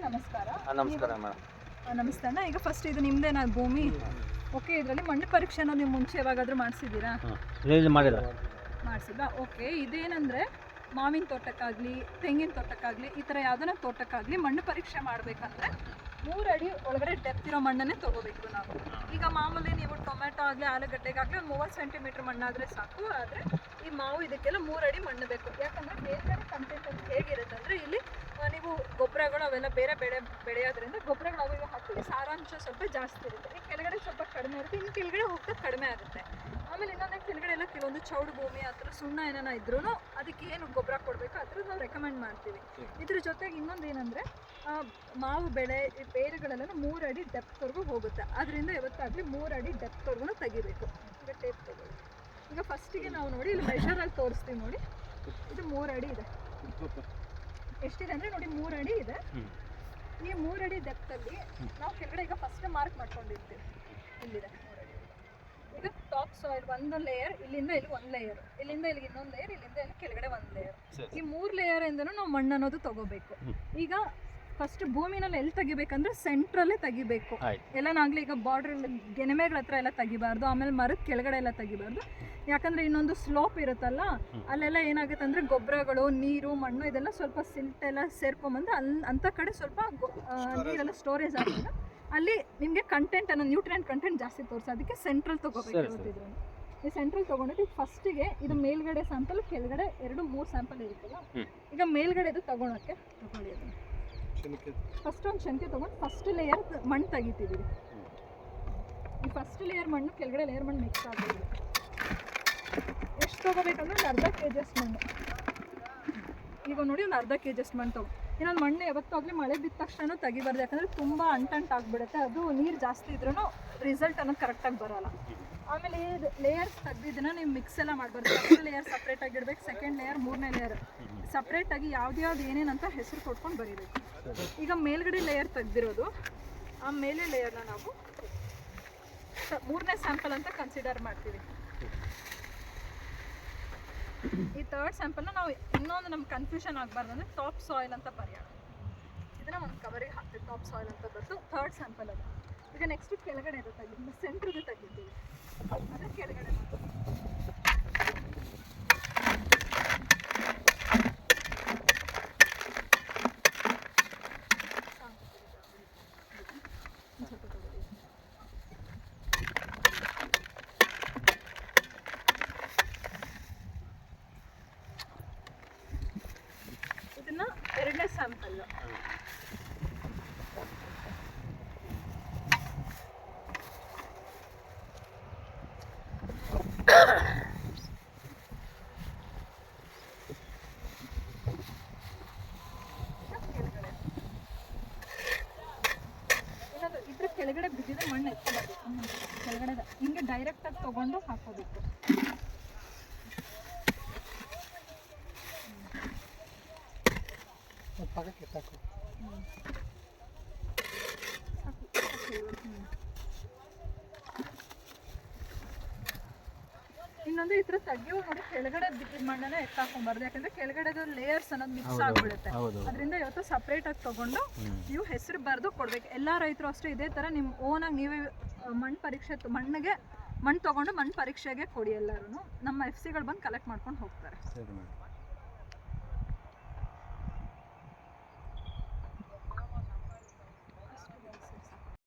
ನಮಸ್ಕಾರ. ನಮಸ್ಕಾರ ಮೇಡಮ್. ನಮಸ್ತೆ ಅಣ್ಣ. ಈಗ ಫಸ್ಟ್ ಇದು ನಿಮ್ದೇನಾ ಭೂಮಿ? ಓಕೆ. ಇದರಲ್ಲಿ ಮಣ್ಣು ಪರೀಕ್ಷೆನ ನೀವು ಮುಂಚೆ ಯಾವಾಗಾದರೂ ಮಾಡಿಸಿದ್ದೀರಾ? ಮಾಡಿಸಿದ್ರಾ? ಓಕೆ. ಇದೇನಂದರೆ ಮಾವಿನ ತೋಟಕ್ಕಾಗಲಿ ತೆಂಗಿನ ತೋಟಕ್ಕಾಗಲಿ ಈ ಥರ ಯಾವುದನ್ನ ತೋಟಕ್ಕಾಗಲಿ ಮಣ್ಣು ಪರೀಕ್ಷೆ ಮಾಡಬೇಕಂದ್ರೆ 3 ಅಡಿ ಒಳಗಡೆ ಡೆಪ್ತ್ ಇರೋ ಮಣ್ಣನ್ನೇ ತೊಗೋಬೇಕು ನಾವು. ಈಗ ಮಾಮೂಲಿ ನೀವು ಟೊಮೆಟೊ ಆಗಲಿ ಆಲೂಗಡ್ಡೆಗಾಗಲಿ 30 ಸೆಂಟಿಮೀಟ್ರ್ ಮಣ್ಣಾದರೆ ಸಾಕು. ಆದರೆ ಈ ಮಾವು ಇದಕ್ಕೆಲ್ಲ 3 ಅಡಿ ಮಣ್ಣು ಬೇಕು. ಯಾಕಂದರೆ ಬೇರೆ ಕಂಟೆಂಟ್ ಅದು ಹೇಗಿರುತ್ತೆ ಅಂದರೆ ಇಲ್ಲಿ ನೀವು ಗೊಬ್ಬರಗಳು ಅವೆಲ್ಲ ಬೇರೆ ಬೆಳೆಯೋದ್ರಿಂದ ಗೊಬ್ಬರಗಳು ಅವಾಗ ಹಾಕಿ ಸಾರಾಂಶ ಸ್ವಲ್ಪ ಜಾಸ್ತಿ ಇರುತ್ತೆ. ಈ ಕೆಳಗಡೆ ಸ್ವಲ್ಪ ಕಡಿಮೆ ಇರುತ್ತೆ, ಇನ್ನು ಕೆಳಗಡೆ ಹೋಗ್ತಾ ಕಡಿಮೆ ಆಗುತ್ತೆ. ಆಮೇಲೆ ಇನ್ನೊಂದು ಕೆಳಗಡೆ ಎಲ್ಲ ಕೆಲವೊಂದು ಚೌಡು ಭೂಮಿ ಆ ಥರ ಸುಣ್ಣ ಏನಾನ ಇದ್ರೂ ಅದಕ್ಕೆ ಏನು ಗೊಬ್ಬರ ಕೊಡಬೇಕು ಆ ಥರ ನಾವು ರೆಕಮೆಂಡ್ ಮಾಡ್ತೀವಿ. ಇದ್ರ ಜೊತೆಗೆ ಇನ್ನೊಂದು ಏನಂದರೆ ಮಾವು ಬೆಳೆ ಈ ಬೇರುಗಳೆಲ್ಲ 3 ಅಡಿ ಡೆಪ್ತ್ವರೆಗೂ ಹೋಗುತ್ತೆ. ಅದರಿಂದ ಯಾವತ್ತಾಗಲಿ 3 ಅಡಿ ಡೆಪ್ತ್ವರೆಗೂ ತೆಗಿಬೇಕು. ಈಗ ಟೇಪ್ ತಗೊಳ್ಳಿ. ಈಗ ಫಸ್ಟಿಗೆ ನಾವು ನೋಡಿ ಇಲ್ಲಿ ಮೆಷರಲ್ಲಿ ತೋರಿಸ್ತೀವಿ ನೋಡಿ. ಇದು 3 ಅಡಿ ಇದೆ. ಎಷ್ಟಿದೆ ಅಂದರೆ ನೋಡಿ 3 ಅಡಿ ಇದೆ. ಈ 3 ಅಡಿ ಡೆಪ್ತಲ್ಲಿ ನಾವು ಕೆಳಗಡೆ ಈಗ ಫಸ್ಟ್ ಮಾರ್ಕ್ ಮಾಡ್ಕೊಂಡಿರ್ತೀವಿ. ಇಲ್ಲಿದೆ 3 ಅಡಿ. ಈಗ ಟಾಪ್ ಸಾಯಿಲ್ ಒಂದು ಲೇಯರ್, ಇಲ್ಲಿಂದ ಇಲ್ಲಿ ಒಂದು ಲೇಯರ್, ಇಲ್ಲಿಂದ ಇಲ್ಲಿಗೆ ಇನ್ನೊಂದು ಲೇಯರ್, ಇಲ್ಲಿಂದ ಇಲ್ಲಿ ಕೆಳಗಡೆ ಒಂದು ಲೇಯರ್. ಈ 3 ಲೇಯರಿಂದನೂ ನಾವು ಮಣ್ಣು ಅನ್ನೋದು ತಗೋಬೇಕು. ಈಗ ಫಸ್ಟ್ ಭೂಮಿನಲ್ಲಿ ಎಲ್ಲಿ ತೆಗಿಬೇಕಂದ್ರೆ ಸೆಂಟ್ರಲ್ಲೇ ತೆಗಿಬೇಕು. ಎಲ್ಲನಾಗಲಿ ಈಗ ಬಾರ್ಡ್ರಲ್ಲಿ ಗೆನೆಮೆಗಳ ಹತ್ರ ಎಲ್ಲ ತೆಗಿಬಾರ್ದು, ಆಮೇಲೆ ಮರದ ಕೆಳಗಡೆ ಎಲ್ಲ ತೆಗಿಬಾರ್ದು. ಯಾಕಂದರೆ ಇನ್ನೊಂದು ಸ್ಲೋಪ್ ಇರುತ್ತಲ್ಲ, ಅಲ್ಲೆಲ್ಲ ಏನಾಗುತ್ತೆ ಅಂದರೆ ಗೊಬ್ಬರಗಳು ನೀರು ಮಣ್ಣು ಇದೆಲ್ಲ ಸ್ವಲ್ಪ ಸಿಲ್ಟೆಲ್ಲ ಸೇರ್ಕೊಂಬಂದು ಅಂಥ ಕಡೆ ಸ್ವಲ್ಪ ನೀರೆಲ್ಲ ಸ್ಟೋರೇಜ್ ಆದಾಗ ಅಲ್ಲಿ ನಿಮಗೆ ಕಂಟೆಂಟ್ ಅನ್ನೋ ನ್ಯೂಟ್ರಿಯೆಂಟ್ ಕಂಟೆಂಟ್ ಜಾಸ್ತಿ ತೋರಿಸೋದಕ್ಕೆ ಅದಕ್ಕೆ ಸೆಂಟ್ರಲ್ ತೊಗೋಬೇಕು. ಈ ಸೆಂಟ್ರಲ್ ತೊಗೊಂಡಿದ್ದು ಫಸ್ಟಿಗೆ ಇದು ಮೇಲ್ಗಡೆ ಸ್ಯಾಂಪಲ್ ಕೆಳಗಡೆ 2-3 ಸ್ಯಾಂಪಲ್ ಇರುತ್ತಲ್ಲ. ಈಗ ಮೇಲ್ಗಡೆದು ತಗೊಳಕ್ಕೆ ತಗೊಳ್ಳಿ. ಅದನ್ನು ಫಸ್ಟ್ ಒಂದು ಶಂಕೆ ತೊಗೊಂಡು ಫಸ್ಟ್ ಲೇಯರ್ ಮಣ್ಣು ತೆಗಿತಿದ್ದೀವಿ. ಈ ಫಸ್ಟ್ ಲೇಯರ್ ಮಣ್ಣು ಕೆಳಗಡೆ ಲೇಯರ್ ಮಣ್ಣು ಮಿಕ್ಸ್ ಆಗ್ಬೋದು. ಎಷ್ಟು ತೊಗೋಬೇಕಂದ್ರೆ ಒಂದು ಅರ್ಧ kg ಮಣ್ಣು. ಈಗ ನೋಡಿ ಒಂದು ಅರ್ಧ kg ಮಣ್ಣು ತೊಗೊ. ಇನ್ನೊಂದು ಮಣ್ಣು ಯಾವತ್ತಾಗಲಿ ಮಳೆ ಬಿದ್ದ ತಕ್ಷಣ ತೆಗಿಬಾರ್ದು. ಯಾಕಂದರೆ ತುಂಬ ಅಂಟಂಟ್ ಆಗಿಬಿಡುತ್ತೆ. ಅದು ನೀರು ಜಾಸ್ತಿ ಇದ್ರೂ ರಿಸಲ್ಟ್ ಅನ್ನೋದು ಕರೆಕ್ಟಾಗಿ ಬರೋಲ್ಲ. ಆಮೇಲೆ ಈ ಲೇಯರ್ಸ್ ತೆಗ್ದಿದ್ದನ್ನ ನೀವು ಮಿಕ್ಸ್ ಎಲ್ಲ ಮಾಡಬಾರ್ದು. ಫಸ್ಟ್ ಲೇಯರ್ ಸಪ್ರೇಟಾಗಿ ಇಡಬೇಕು, ಸೆಕೆಂಡ್ ಲೇಯರ್, 3ನೇ ಲೇಯರ್ ಸಪ್ರೇಟಾಗಿ ಯಾವ್ದು ಏನೇನಂತ ಹೆಸರು ಕೊಟ್ಕೊಂಡು ಬರೀಬೇಕು. ಈಗ ಮೇಲ್ಗಡೆ ಲೇಯರ್ ತೆಗ್ದಿರೋದು ಆ ಮೇಲೆ ಲೇಯರ್ನ ನಾವು 3ನೇ ಸ್ಯಾಂಪಲ್ ಅಂತ ಕನ್ಸಿಡರ್ ಮಾಡ್ತೀವಿ. ಈ 3rd ಸ್ಯಾಂಪಲ್ನ ನಾವು ಇನ್ನೊಂದು ನಮ್ಗೆ ಕನ್ಫ್ಯೂಷನ್ ಆಗಬಾರ್ದು ಅಂದರೆ ಟಾಪ್ ಸಾಯಿಲ್ ಅಂತ ಬರೆಯೋಣ. ಇದನ್ನು ಒಂದು ಕವರಿಗೆ ಹಾಕ್ತೀವಿ, ಟಾಪ್ ಸಾಯಿಲ್ ಅಂತ ಬರೆದು 3rd ಸ್ಯಾಂಪಲ್ ಅದು. ಈಗ ನೆಕ್ಸ್ಟ್ ಕೆಳಗಡೆ ಇದು ತೆಗಿತೀವಿ, ಸೆಂಟ್ರದ್ದು ತೆಗಿತೀವಿ. ಅದೇ ಕೆಳಗಡೆ ಇದನ್ನ 2ನೇ ಸ್ಯಾಂಪಲ್. ಕೆಳಗಡೆ ಬಿದ್ದಿದ್ರೆ ಮಣ್ಣು ಎತ್ಕೋಬೇಕು. ಕೆಳಗಡೆ ಹಿಂಗೆ ಡೈರೆಕ್ಟಾಗಿ ತೊಗೊಂಡು ಹಾಕೋಬೇಕು. ಇನ್ನೊಂದು ಈ ಥರ ತೆಗಿಯೋ ನೋಡಿ ಕೆಳಗಡೆ ಬಿದ್ದಿದ್ದ ಮಣ್ಣನ್ನ ಎತ್ತಾಕೊಂಬಾರ್ದು. ಯಾಕಂದರೆ ಕೆಳಗಡೆದು ಲೇಯರ್ಸ್ ಅನ್ನೋದು ಮಿಕ್ಸ್ ಆಗಿಬಿಡುತ್ತೆ. ಅದರಿಂದ ಇವತ್ತು ಸಪ್ರೇಟಾಗಿ ತೊಗೊಂಡು ನೀವು ಹೆಸರು ಬರೆದು ಕೊಡಬೇಕು. ಎಲ್ಲ ರೈತರು ಅಷ್ಟೇ ಇದೇ ಥರ ನಿಮ್ಮ ಓನಾಗಿ ನೀವೇ ಮಣ್ಣು ಪರೀಕ್ಷೆ ಮಣ್ಣು ತೊಗೊಂಡು ಮಣ್ಣು ಪರೀಕ್ಷೆಗೆ ಕೊಡಿ. ಎಲ್ಲರೂ ನಮ್ಮ FCಗಳು ಬಂದು ಕಲೆಕ್ಟ್ ಮಾಡ್ಕೊಂಡು ಹೋಗ್ತಾರೆ.